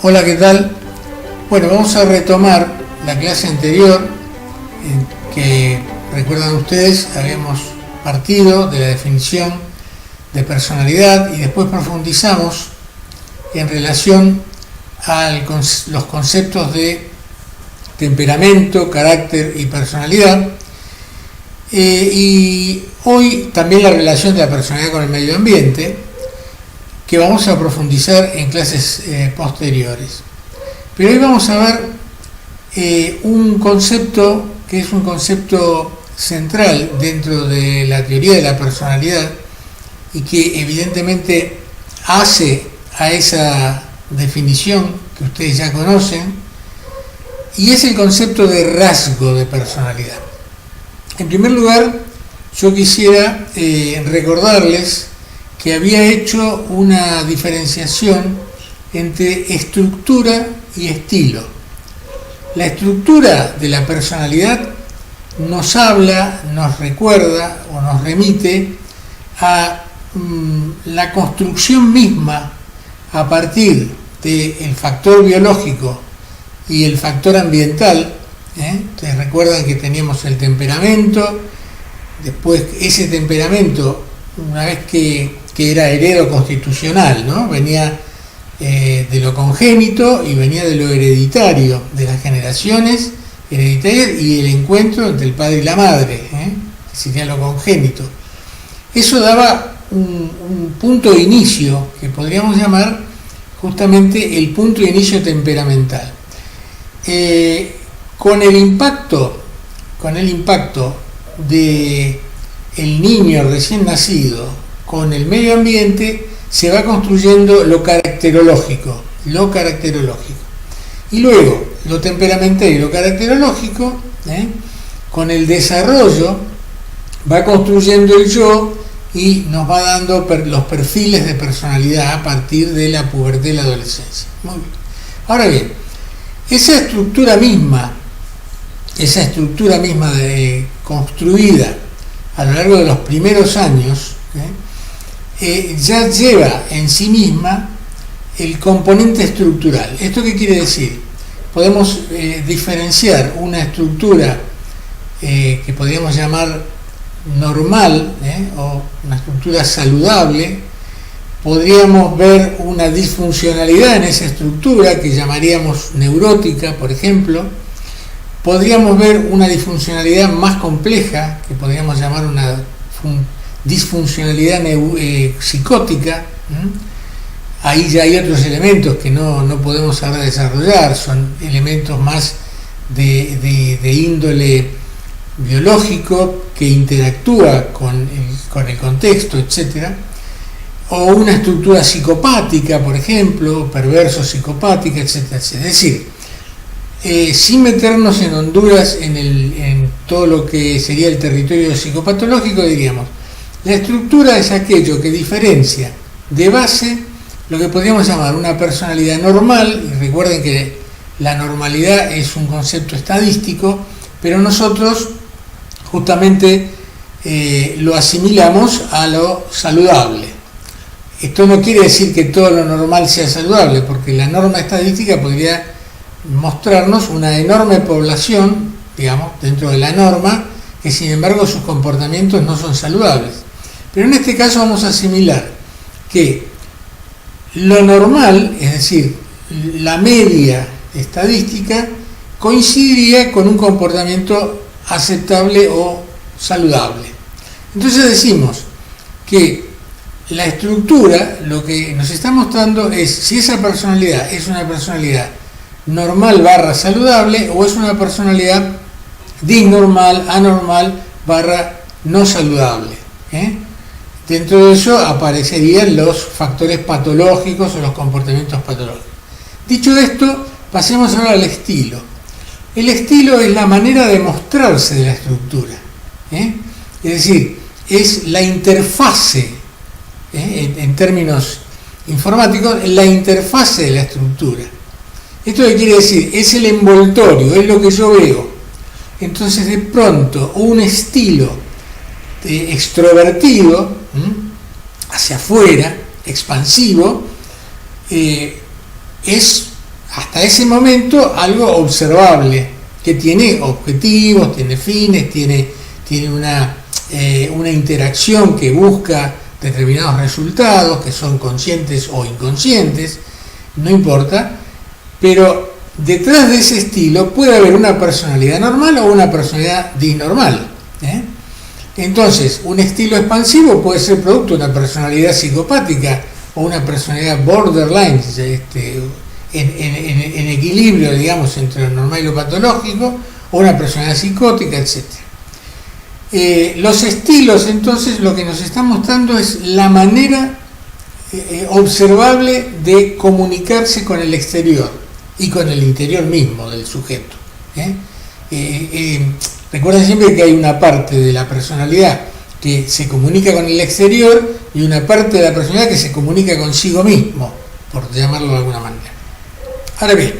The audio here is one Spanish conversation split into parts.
Hola, ¿qué tal? Bueno, vamos a retomar la clase anterior que, recuerdan ustedes, habíamos partido de la definición de personalidad y después profundizamos en relación a los conceptos de temperamento, carácter y personalidad. Y hoy también la relación de la personalidad con el medio ambiente, que vamos a profundizar en clases posteriores. Pero hoy vamos a ver un concepto que es un concepto central dentro de la teoría de la personalidad y que evidentemente hace a esa definición que ustedes ya conocen, y es el concepto de rasgo de personalidad. En primer lugar, yo quisiera recordarles que había hecho una diferenciación entre estructura y estilo. La estructura de la personalidad nos habla, nos recuerda o nos remite a la construcción misma a partir del factor biológico y el factor ambiental. Ustedes recuerdan que teníamos el temperamento, después ese temperamento, una vez que era heredo constitucional, ¿no? Venía de lo congénito y venía de lo hereditario, de las generaciones hereditarias y el encuentro entre el padre y la madre, que sería lo congénito. Eso daba un punto de inicio que podríamos llamar justamente el punto de inicio temperamental. Con el impacto de el niño recién nacido con el medio ambiente, se va construyendo lo caracterológico. Y luego, lo temperamental y lo caracterológico, con el desarrollo, va construyendo el yo y nos va dando los perfiles de personalidad a partir de la pubertad y la adolescencia. Muy bien. Ahora bien, esa estructura misma construida a lo largo de los primeros años, ya lleva en sí misma el componente estructural. ¿Esto qué quiere decir? Podemos diferenciar una estructura que podríamos llamar normal, o una estructura saludable. Podríamos ver una disfuncionalidad en esa estructura que llamaríamos neurótica, por ejemplo. Podríamos ver una disfuncionalidad más compleja, que podríamos llamar una disfuncionalidad psicótica. Ahí ya hay otros elementos que no podemos ahora desarrollar, son elementos más de índole biológico que interactúa con el contexto, etc. O una estructura psicopática, por ejemplo, perverso psicopática, etc. Es decir, sin meternos en Honduras en todo lo que sería el territorio psicopatológico, diríamos, la estructura es aquello que diferencia de base lo que podríamos llamar una personalidad normal, y recuerden que la normalidad es un concepto estadístico, pero nosotros justamente lo asimilamos a lo saludable. Esto no quiere decir que todo lo normal sea saludable, porque la norma estadística podría mostrarnos una enorme población, digamos, dentro de la norma, que sin embargo sus comportamientos no son saludables. Pero en este caso vamos a asimilar que lo normal, es decir, la media estadística, coincidiría con un comportamiento aceptable o saludable. Entonces decimos que la estructura lo que nos está mostrando es si esa personalidad es una personalidad normal / saludable o es una personalidad disnormal, anormal / no saludable. Dentro de eso aparecerían los factores patológicos o los comportamientos patológicos. Dicho esto, pasemos ahora al estilo. El estilo es la manera de mostrarse de la estructura. Es decir, es la interfase, en términos informáticos, la interfase de la estructura. ¿Esto qué quiere decir? Es el envoltorio, es lo que yo veo. Entonces, de pronto, un estilo extrovertido, hacia afuera, expansivo, es hasta ese momento algo observable, que tiene objetivos, tiene fines, tiene una interacción que busca determinados resultados, que son conscientes o inconscientes, no importa, pero detrás de ese estilo puede haber una personalidad normal o una personalidad disnormal. Entonces, un estilo expansivo puede ser producto de una personalidad psicopática o una personalidad borderline, en equilibrio, digamos, entre lo normal y lo patológico, o una personalidad psicótica, etc. Los estilos, entonces, lo que nos están mostrando es la manera observable de comunicarse con el exterior y con el interior mismo del sujeto. Recuerden siempre que hay una parte de la personalidad que se comunica con el exterior y una parte de la personalidad que se comunica consigo mismo, por llamarlo de alguna manera. Ahora bien,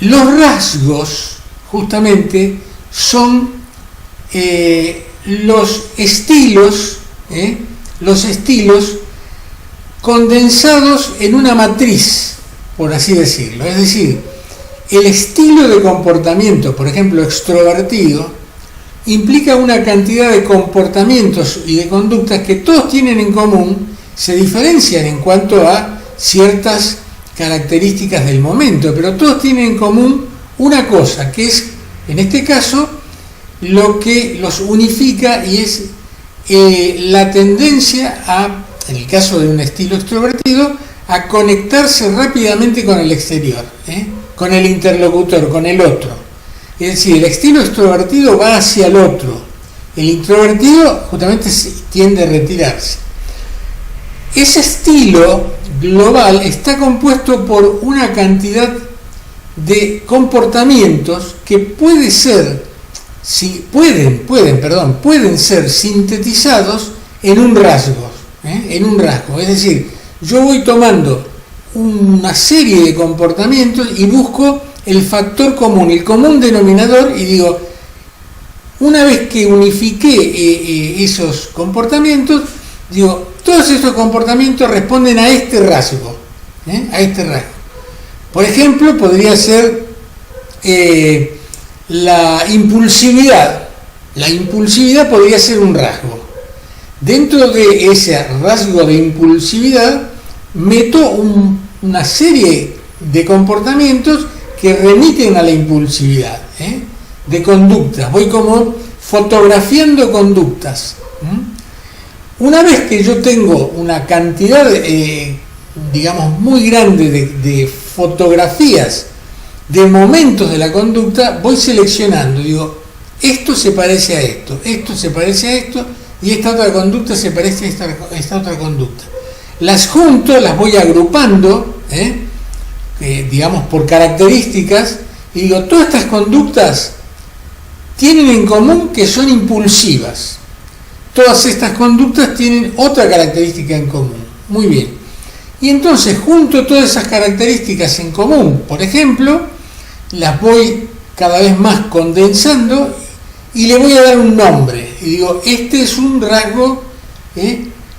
los rasgos justamente son los estilos condensados en una matriz, por así decirlo. Es decir, el estilo de comportamiento, por ejemplo, extrovertido, implica una cantidad de comportamientos y de conductas que todos tienen en común, se diferencian en cuanto a ciertas características del momento, pero todos tienen en común una cosa, que es, en este caso, lo que los unifica, y es la tendencia a, en el caso de un estilo extrovertido, a conectarse rápidamente con el exterior, con el interlocutor, con el otro. Es decir, el estilo extrovertido va hacia el otro, el introvertido justamente tiende a retirarse. Ese estilo global está compuesto por una cantidad de comportamientos que pueden ser sintetizados en un rasgo, es decir, yo voy tomando una serie de comportamientos y busco el factor común, el común denominador, y digo, una vez que unifiqué esos comportamientos, digo, todos estos comportamientos responden a este rasgo, Por ejemplo, podría ser la impulsividad. La impulsividad podría ser un rasgo. Dentro de ese rasgo de impulsividad meto una serie de comportamientos que remiten a la impulsividad, de conductas. Voy como fotografiando conductas. Una vez que yo tengo una cantidad, digamos, muy grande de fotografías de momentos de la conducta, voy seleccionando, digo, esto se parece a esto, esto se parece a esto, y esta otra conducta se parece a esta otra conducta. Las junto, las voy agrupando, digamos, por características, y digo, todas estas conductas tienen en común que son impulsivas. Todas estas conductas tienen otra característica en común. Muy bien. Y entonces junto todas esas características en común, por ejemplo, las voy cada vez más condensando y le voy a dar un nombre. Y digo, este es un rasgo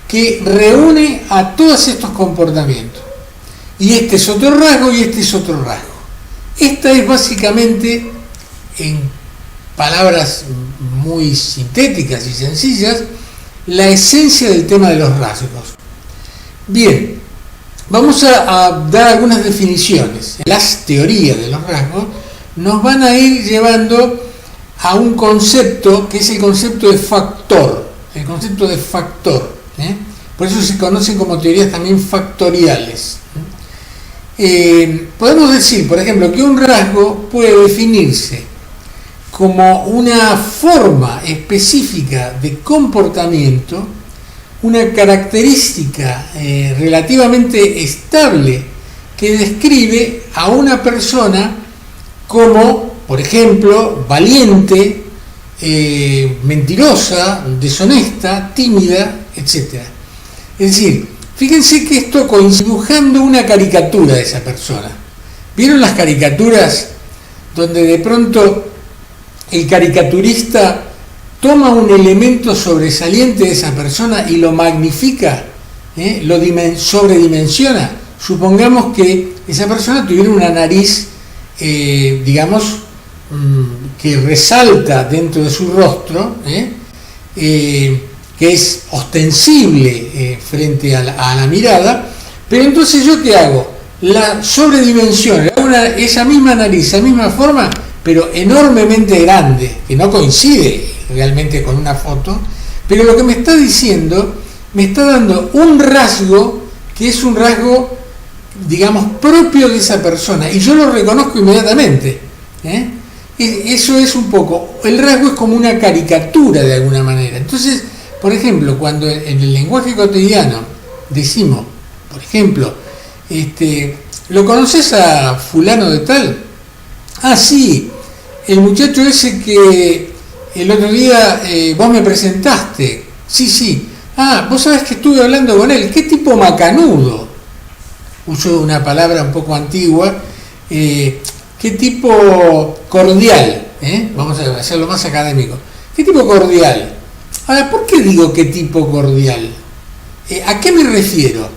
que reúne a todos estos comportamientos. Y este es otro rasgo y este es otro rasgo. Esta es básicamente, en palabras muy sintéticas y sencillas, la esencia del tema de los rasgos. Bien, vamos a dar algunas definiciones. Las teorías de los rasgos nos van a ir llevando a un concepto que es el concepto de factor. El concepto de factor. Por eso se conocen como teorías también factoriales. Podemos decir, por ejemplo, que un rasgo puede definirse como una forma específica de comportamiento, una característica relativamente estable que describe a una persona como, por ejemplo, valiente, mentirosa, deshonesta, tímida, etc. Es decir, fíjense que esto coincide dibujando una caricatura de esa persona. ¿Vieron las caricaturas donde de pronto el caricaturista toma un elemento sobresaliente de esa persona y lo magnifica, lo sobredimensiona? supongamos que esa persona tuviera una nariz, digamos, que resalta dentro de su rostro, que es ostensible frente a la mirada, pero entonces ¿yo qué hago? La sobredimensiono, le hago esa misma nariz, esa misma forma, pero enormemente grande, que no coincide realmente con una foto, pero lo que me está diciendo, me está dando un rasgo que es un rasgo, digamos, propio de esa persona, y yo lo reconozco inmediatamente. Eso es un poco, el rasgo es como una caricatura de alguna manera. Entonces, por ejemplo, cuando en el lenguaje cotidiano decimos, por ejemplo, ¿lo conoces a fulano de tal? Ah, sí, el muchacho ese que el otro día vos me presentaste. Sí. Ah, vos sabés que estuve hablando con él. ¿Qué tipo macanudo? Uso una palabra un poco antigua. ¿Qué tipo cordial? Vamos a hacerlo más académico. ¿Qué tipo cordial? Ahora, ¿por qué digo qué tipo cordial? ¿A qué me refiero?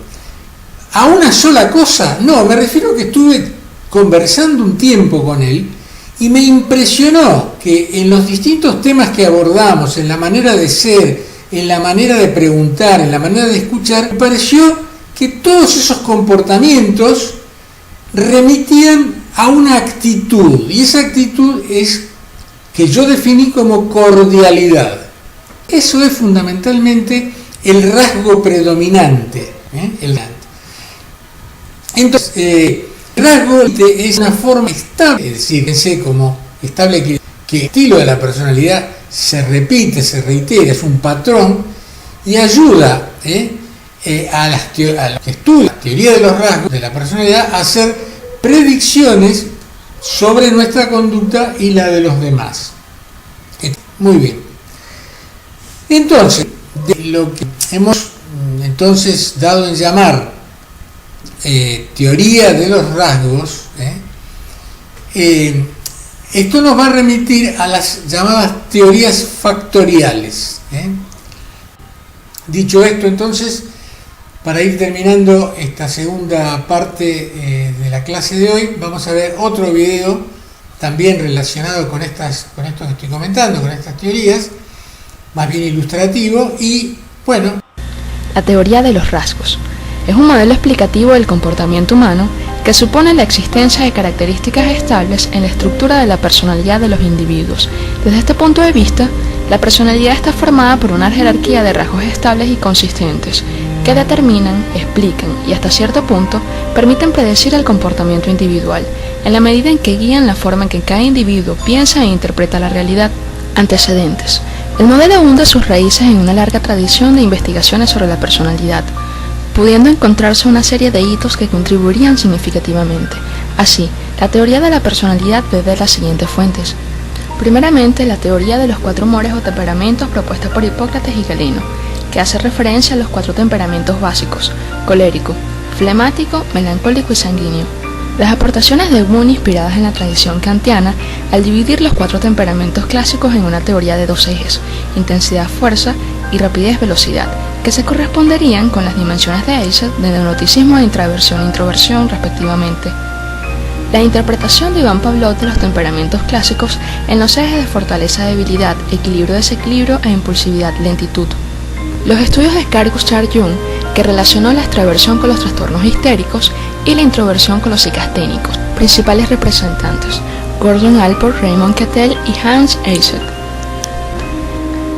¿A una sola cosa? No, me refiero a que estuve conversando un tiempo con él y me impresionó que en los distintos temas que abordamos, en la manera de ser, en la manera de preguntar, en la manera de escuchar, me pareció que todos esos comportamientos remitían a una actitud, y esa actitud es que yo definí como cordialidad. Eso es fundamentalmente el rasgo predominante. Entonces, el rasgo es una forma estable, es decir, pensé como estable que el estilo de la personalidad se repite, se reitera, es un patrón y ayuda a los que estudian la teoría de los rasgos de la personalidad a hacer predicciones sobre nuestra conducta y la de los demás. Muy bien. Entonces, de lo que hemos entonces dado en llamar teoría de los rasgos, esto nos va a remitir a las llamadas teorías factoriales. Dicho esto, entonces, para ir terminando esta segunda parte de la clase de hoy, vamos a ver otro video también relacionado con esto que estoy comentando, con estas teorías, más bien ilustrativo, y bueno. La teoría de los rasgos es un modelo explicativo del comportamiento humano que supone la existencia de características estables en la estructura de la personalidad de los individuos. Desde este punto de vista, la personalidad está formada por una jerarquía de rasgos estables y consistentes que determinan, explican y hasta cierto punto permiten predecir el comportamiento individual, en la medida en que guían la forma en que cada individuo piensa e interpreta la realidad. Antecedentes. El modelo hunde sus raíces en una larga tradición de investigaciones sobre la personalidad, pudiendo encontrarse una serie de hitos que contribuirían significativamente. Así, la teoría de la personalidad bebe de las siguientes fuentes. Primeramente, la teoría de los 4 humores o temperamentos propuesta por Hipócrates y Galeno, que hace referencia a los 4 temperamentos básicos: colérico, flemático, melancólico y sanguíneo. Las aportaciones de Wundt inspiradas en la tradición kantiana al dividir los 4 temperamentos clásicos en una teoría de 2 ejes: intensidad-fuerza y rapidez-velocidad, que se corresponderían con las dimensiones de Eyset de neuroticismo e introversión respectivamente. La interpretación de Iván Pavlov de los temperamentos clásicos en los ejes de fortaleza-debilidad, equilibrio-desequilibrio e impulsividad-lentitud. Los estudios de Carl Gustav Jung, que relacionó la extraversión con los trastornos histéricos y la introversión con los psicasténicos. Principales representantes: Gordon Allport, Raymond Cattell y Hans Eyset.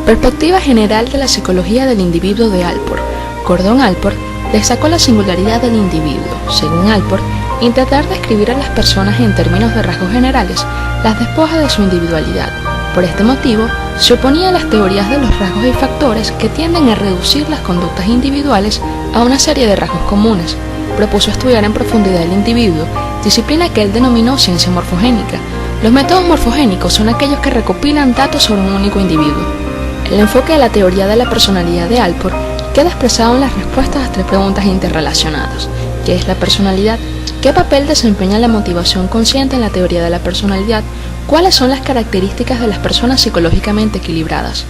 Perspectiva general de la psicología del individuo de Allport. Gordon Allport destacó la singularidad del individuo. Según Allport, intentar describir a las personas en términos de rasgos generales las despoja de su individualidad. Por este motivo, se oponía a las teorías de los rasgos y factores que tienden a reducir las conductas individuales a una serie de rasgos comunes. Propuso estudiar en profundidad el individuo, disciplina que él denominó ciencia morfogénica. Los métodos morfogénicos son aquellos que recopilan datos sobre un único individuo. El enfoque de la teoría de la personalidad de Allport queda expresado en las respuestas a 3 preguntas interrelacionadas. ¿Qué es la personalidad? ¿Qué papel desempeña la motivación consciente en la teoría de la personalidad? ¿Cuáles son las características de las personas psicológicamente equilibradas?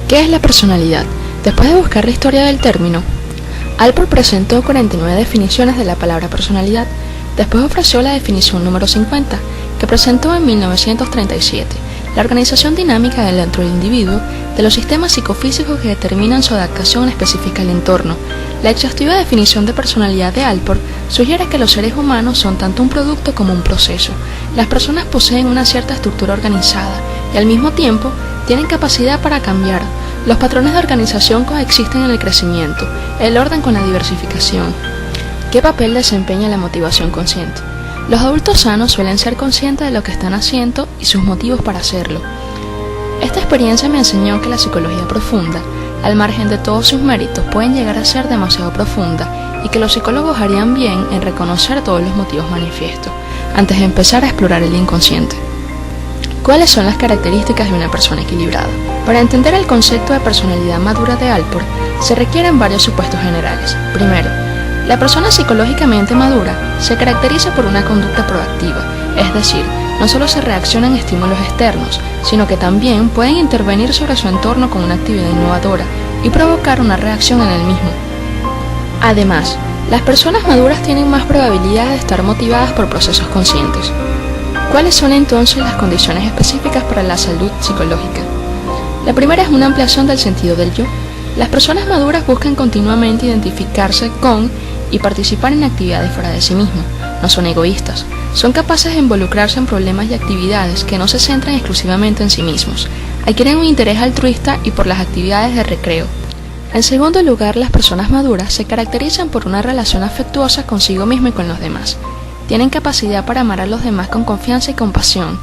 ¿Qué es la personalidad? Después de buscar la historia del término, Alport presentó 49 definiciones de la palabra personalidad, después ofreció la definición número 50, que presentó en 1937, la organización dinámica dentro del individuo de los sistemas psicofísicos que determinan su adaptación específica al entorno. La exhaustiva definición de personalidad de Alport sugiere que los seres humanos son tanto un producto como un proceso. Las personas poseen una cierta estructura organizada y al mismo tiempo tienen capacidad para cambiar. Los patrones de organización coexisten en el crecimiento, el orden con la diversificación. ¿Qué papel desempeña la motivación consciente? Los adultos sanos suelen ser conscientes de lo que están haciendo y sus motivos para hacerlo. Esta experiencia me enseñó que la psicología profunda, al margen de todos sus méritos, pueden llegar a ser demasiado profunda y que los psicólogos harían bien en reconocer todos los motivos manifiestos antes de empezar a explorar el inconsciente. ¿Cuáles son las características de una persona equilibrada? Para entender el concepto de personalidad madura de Alport, se requieren varios supuestos generales. Primero, la persona psicológicamente madura se caracteriza por una conducta proactiva, es decir, no solo se reaccionan a estímulos externos, sino que también pueden intervenir sobre su entorno con una actividad innovadora y provocar una reacción en el mismo. Además, las personas maduras tienen más probabilidad de estar motivadas por procesos conscientes. ¿Cuáles son entonces las condiciones específicas para la salud psicológica? La primera es una ampliación del sentido del yo. Las personas maduras buscan continuamente identificarse con y participar en actividades fuera de sí mismos. No son egoístas. Son capaces de involucrarse en problemas y actividades que no se centran exclusivamente en sí mismos. Adquieren un interés altruista y por las actividades de recreo. En segundo lugar, las personas maduras se caracterizan por una relación afectuosa consigo mismo y con los demás. Tienen capacidad para amar a los demás con confianza y compasión.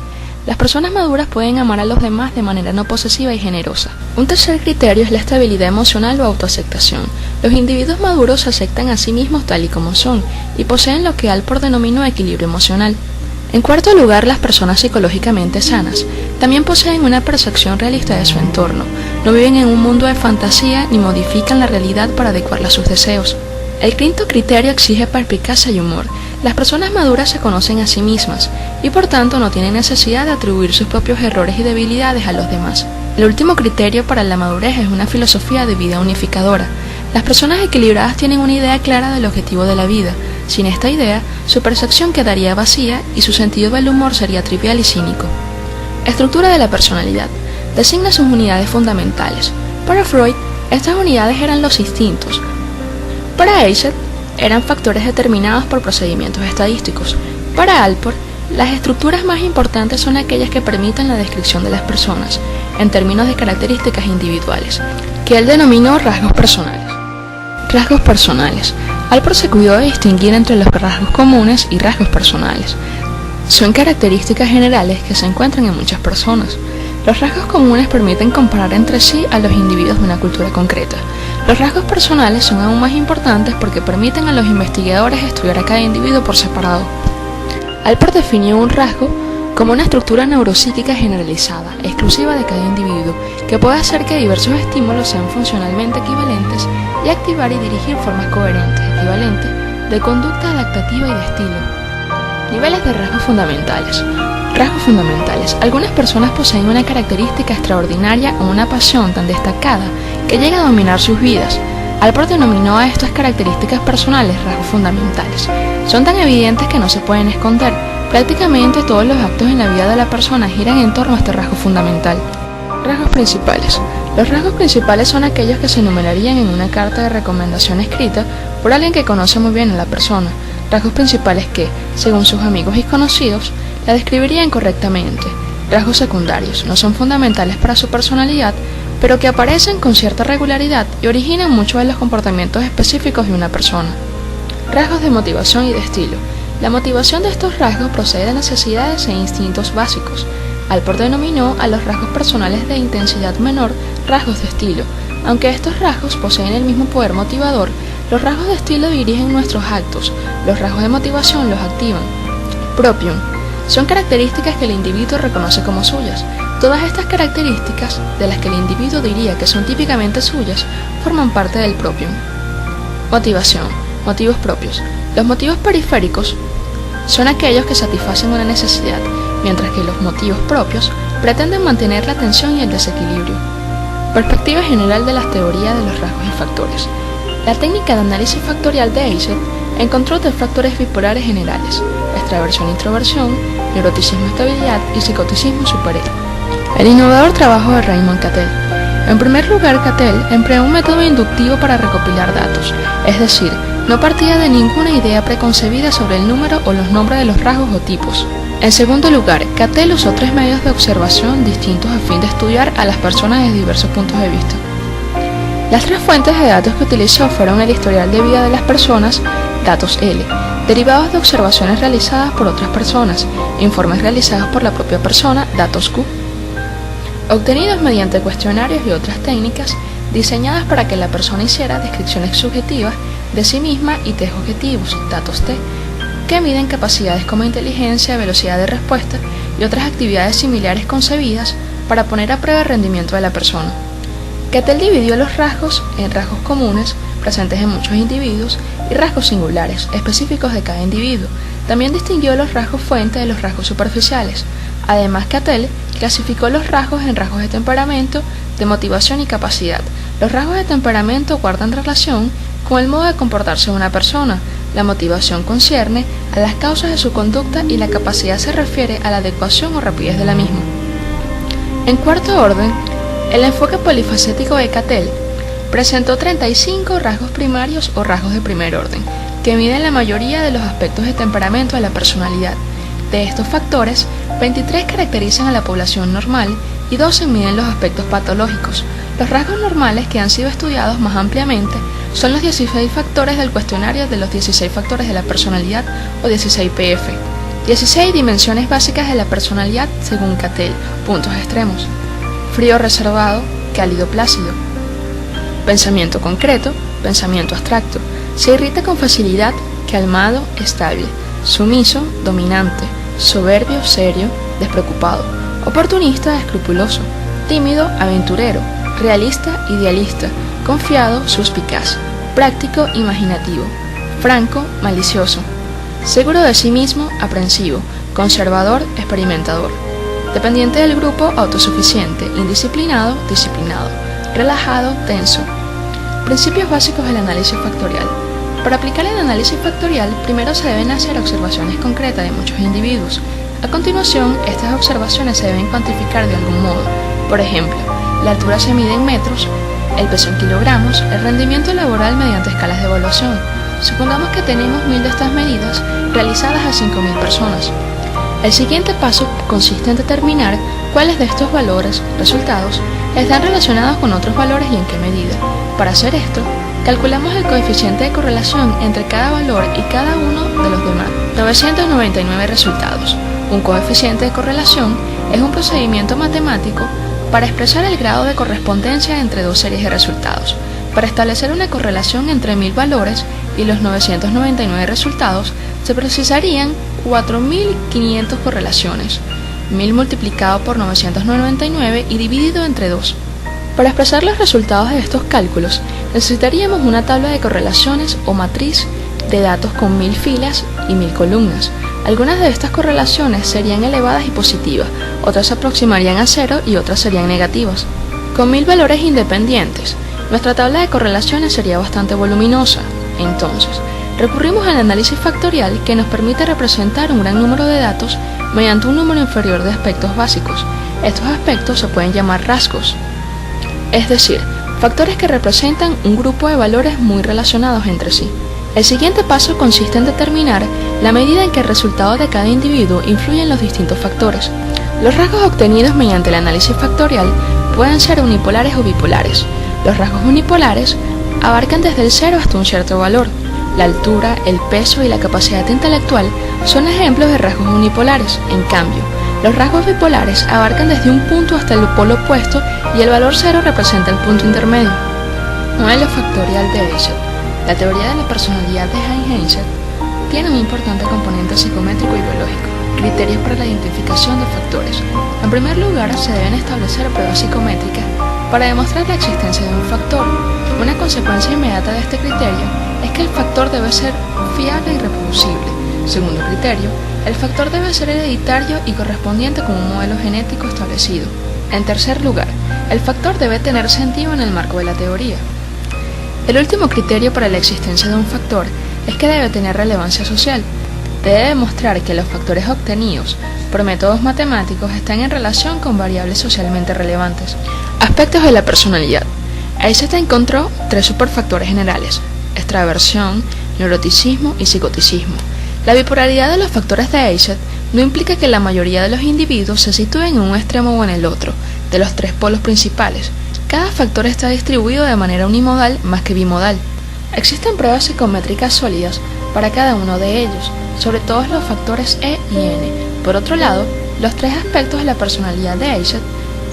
Las personas maduras pueden amar a los demás de manera no posesiva y generosa. Un tercer criterio es la estabilidad emocional o autoaceptación. Los individuos maduros se aceptan a sí mismos tal y como son y poseen lo que Alport denominó equilibrio emocional. En cuarto lugar, las personas psicológicamente sanas también poseen una percepción realista de su entorno. No viven en un mundo de fantasía ni modifican la realidad para adecuarla a sus deseos. El quinto criterio exige perspicacia y humor. Las personas maduras se conocen a sí mismas y por tanto no tienen necesidad de atribuir sus propios errores y debilidades a los demás. El último criterio para la madurez es una filosofía de vida unificadora. Las personas equilibradas tienen una idea clara del objetivo de la vida. Sin esta idea, su percepción quedaría vacía y su sentido del humor sería trivial y cínico. Estructura de la personalidad. Designa sus unidades fundamentales. Para Freud, estas unidades eran los instintos. Para Eichert, eran factores determinados por procedimientos estadísticos. Para Alport, las estructuras más importantes son aquellas que permiten la descripción de las personas, en términos de características individuales, que él denominó rasgos personales. Rasgos personales. Alport se cuidó de distinguir entre los rasgos comunes y rasgos personales. Son características generales que se encuentran en muchas personas. Los rasgos comunes permiten comparar entre sí a los individuos de una cultura concreta. Los rasgos personales son aún más importantes porque permiten a los investigadores estudiar a cada individuo por separado. Alport definió un rasgo como una estructura neuropsíquica generalizada, exclusiva de cada individuo, que puede hacer que diversos estímulos sean funcionalmente equivalentes y activar y dirigir formas coherentes, equivalentes, de conducta adaptativa y de estilo. Niveles de rasgos fundamentales. Rasgos fundamentales. Algunas personas poseen una característica extraordinaria o una pasión tan destacada que llega a dominar sus vidas. Alport denominó a estas características personales rasgos fundamentales. Son tan evidentes que no se pueden esconder. Prácticamente todos los actos en la vida de la persona giran en torno a este rasgo fundamental. Rasgos principales. Los rasgos principales son aquellos que se enumerarían en una carta de recomendación escrita por alguien que conoce muy bien a la persona. Rasgos principales que, según sus amigos y conocidos, la describirían correctamente. Rasgos secundarios. No son fundamentales para su personalidad, pero que aparecen con cierta regularidad y originan muchos de los comportamientos específicos de una persona. Rasgos de motivación y de estilo. La motivación de estos rasgos procede de necesidades e instintos básicos. Alport denominó a los rasgos personales de intensidad menor rasgos de estilo. Aunque estos rasgos poseen el mismo poder motivador, los rasgos de estilo dirigen nuestros actos, los rasgos de motivación los activan. Proprium. Son características que el individuo reconoce como suyas. Todas estas características, de las que el individuo diría que son típicamente suyas, forman parte del proprium. Motivación. Motivos propios. Los motivos periféricos son aquellos que satisfacen una necesidad, mientras que los motivos propios pretenden mantener la atención y el desequilibrio. Perspectiva general de las teorías de los rasgos y factores. La técnica de análisis factorial de Eiset encontró 3 factores bipolares generales: extraversión-introversión, neuroticismo-estabilidad y psicoticismo-superego. El innovador trabajo de Raymond Cattell. En primer lugar, Cattell empleó un método inductivo para recopilar datos, es decir, no partía de ninguna idea preconcebida sobre el número o los nombres de los rasgos o tipos. En segundo lugar, Cattell usó 3 medios de observación distintos a fin de estudiar a las personas desde diversos puntos de vista. Las 3 fuentes de datos que utilizó fueron el historial de vida de las personas, datos L, derivados de observaciones realizadas por otras personas, informes realizados por la propia persona, datos Q, obtenidos mediante cuestionarios y otras técnicas diseñadas para que la persona hiciera descripciones subjetivas de sí misma, y test objetivos, datos T, que miden capacidades como inteligencia, velocidad de respuesta y otras actividades similares concebidas para poner a prueba el rendimiento de la persona. Cattell dividió los rasgos en rasgos comunes, presentes en muchos individuos, y rasgos singulares, específicos de cada individuo. También distinguió los rasgos fuente de los rasgos superficiales. Además, Cattell clasificó los rasgos en rasgos de temperamento, de motivación y capacidad. Los rasgos de temperamento guardan relación con el modo de comportarse de una persona. La motivación concierne a las causas de su conducta y la capacidad se refiere a la adecuación o rapidez de la misma. En cuarto orden, el enfoque polifacético de Cattell presentó 35 rasgos primarios o rasgos de primer orden, que miden la mayoría de los aspectos de temperamento de la personalidad. De estos factores, 23 caracterizan a la población normal y 12 miden los aspectos patológicos. Los rasgos normales que han sido estudiados más ampliamente son los 16 factores del cuestionario de los 16 factores de la personalidad o 16 PF. 16 dimensiones básicas de la personalidad según Cattell, puntos extremos: frío reservado, cálido plácido, pensamiento concreto, pensamiento abstracto, se irrita con facilidad, calmado, estable, sumiso, dominante, soberbio, serio, despreocupado, oportunista, escrupuloso, tímido, aventurero, realista, idealista, confiado, suspicaz, práctico, imaginativo, franco, malicioso, seguro de sí mismo, aprensivo, conservador, experimentador, dependiente del grupo, autosuficiente, indisciplinado, disciplinado, relajado, tenso. Principios básicos del análisis factorial. Para aplicar el análisis factorial, primero se deben hacer observaciones concretas de muchos individuos. A continuación, estas observaciones se deben cuantificar de algún modo. Por ejemplo, la altura se mide en metros, el peso en kilogramos, el rendimiento laboral mediante escalas de evaluación. Supongamos que tenemos 1000 de estas medidas realizadas a 5000 personas. El siguiente paso consiste en determinar cuáles de estos valores, resultados, están relacionados con otros valores y en qué medida. Para hacer esto, calculamos el coeficiente de correlación entre cada valor y cada uno de los demás. 999 resultados. Un coeficiente de correlación es un procedimiento matemático para expresar el grado de correspondencia entre dos series de resultados. Para establecer una correlación entre 1000 valores y los 999 resultados, se precisarían 4500 correlaciones, 1000 multiplicado por 999 y dividido entre 2. Para expresar los resultados de estos cálculos, necesitaríamos una tabla de correlaciones o matriz de datos con 1000 filas y 1000 columnas. Algunas de estas correlaciones serían elevadas y positivas, otras se aproximarían a 0 y otras serían negativas. Con 1000 valores independientes, nuestra tabla de correlaciones sería bastante voluminosa. Entonces, recurrimos al análisis factorial, que nos permite representar un gran número de datos mediante un número inferior de aspectos básicos. Estos aspectos se pueden llamar rasgos, es decir, factores que representan un grupo de valores muy relacionados entre sí. El siguiente paso consiste en determinar la medida en que el resultado de cada individuo influye en los distintos factores. Los rasgos obtenidos mediante el análisis factorial pueden ser unipolares o bipolares. Los rasgos unipolares abarcan desde el 0 hasta un cierto valor. La altura, el peso y la capacidad intelectual son ejemplos de rasgos unipolares. En cambio, los rasgos bipolares abarcan desde un punto hasta el polo opuesto y el valor 0 representa el punto intermedio. Modelo factorial de Eiset. La teoría de la personalidad de Heinz Eiset tiene un importante componente psicométrico y biológico. Criterios para la identificación de factores. En primer lugar, se deben establecer pruebas psicométricas para demostrar la existencia de un factor. Una consecuencia inmediata de este criterio es que el factor debe ser fiable y reproducible. Segundo criterio, el factor debe ser hereditario y correspondiente con un modelo genético establecido. En tercer lugar, el factor debe tener sentido en el marco de la teoría. El último criterio para la existencia de un factor es que debe tener relevancia social. Debe demostrar que los factores obtenidos por métodos matemáticos están en relación con variables socialmente relevantes. Aspectos de la personalidad. Eichert encontró 3 superfactores generales: extraversión, neuroticismo y psicoticismo. La bipolaridad de los factores de Eichert no implica que la mayoría de los individuos se sitúen en un extremo o en el otro, de los 3 polos principales. Cada factor está distribuido de manera unimodal más que bimodal. Existen pruebas psicométricas sólidas para cada uno de ellos, sobre todos los factores E y N. Por otro lado, los 3 aspectos de la personalidad de Eichert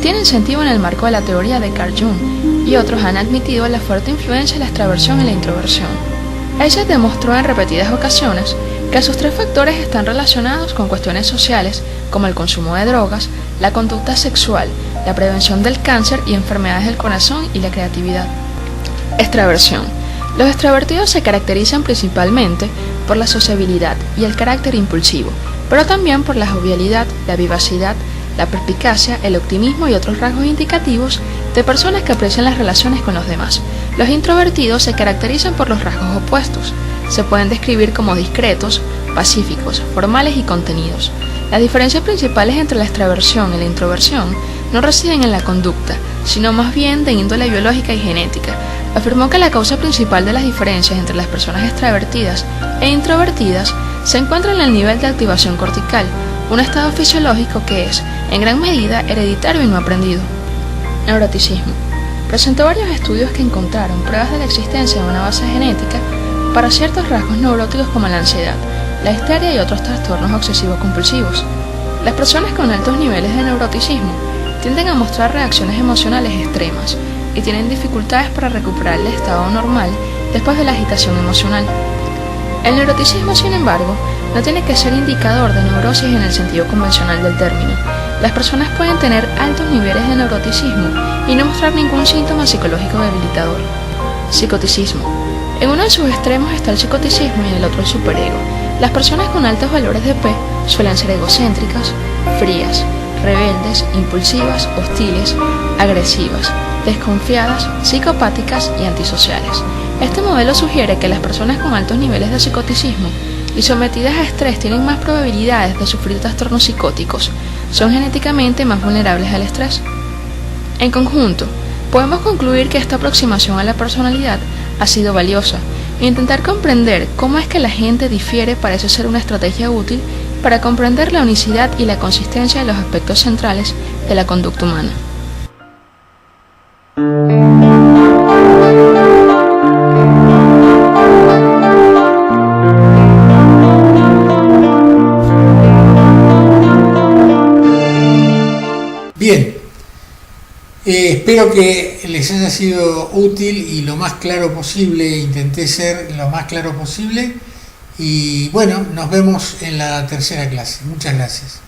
tienen sentido en el marco de la teoría de Carl Jung, y otros han admitido la fuerte influencia de la extraversión y la introversión. Eichert demostró en repetidas ocasiones que sus 3 factores están relacionados con cuestiones sociales como el consumo de drogas, la conducta sexual, la prevención del cáncer y enfermedades del corazón y la creatividad. Extraversión. Los extravertidos se caracterizan principalmente por la sociabilidad y el carácter impulsivo, pero también por la jovialidad, la vivacidad, la perspicacia, el optimismo y otros rasgos indicativos de personas que aprecian las relaciones con los demás. Los introvertidos se caracterizan por los rasgos opuestos. Se pueden describir como discretos, pacíficos, formales y contenidos. Las diferencias principales entre la extraversión y la introversión no residen en la conducta, sino más bien de índole biológica y genética. Afirmó que la causa principal de las diferencias entre las personas extravertidas e introvertidas se encuentra en el nivel de activación cortical, un estado fisiológico que es, en gran medida, hereditario y no aprendido. Neuroticismo. Presentó varios estudios que encontraron pruebas de la existencia de una base genética para ciertos rasgos neuróticos como la ansiedad, la histeria y otros trastornos obsesivos-compulsivos. Las personas con altos niveles de neuroticismo tienden a mostrar reacciones emocionales extremas y tienen dificultades para recuperar el estado normal después de la agitación emocional. El neuroticismo, sin embargo, no tiene que ser indicador de neurosis en el sentido convencional del término. Las personas pueden tener altos niveles de neuroticismo y no mostrar ningún síntoma psicológico debilitador. Psicoticismo. En uno de sus extremos está el psicoticismo y en el otro el superego. Las personas con altos valores de P suelen ser egocéntricas, frías, rebeldes, impulsivas, hostiles, agresivas, desconfiadas, psicopáticas y antisociales. Este modelo sugiere que las personas con altos niveles de psicoticismo y sometidas a estrés tienen más probabilidades de sufrir trastornos psicóticos, son genéticamente más vulnerables al estrés. En conjunto, podemos concluir que esta aproximación a la personalidad ha sido valiosa. Intentar comprender cómo es que la gente difiere parece ser una estrategia útil para comprender la unicidad y la consistencia de los aspectos centrales de la conducta humana. Bien, espero que les haya sido útil y lo más claro posible. Intenté ser lo más claro posible y bueno, nos vemos en la tercera clase. Muchas gracias.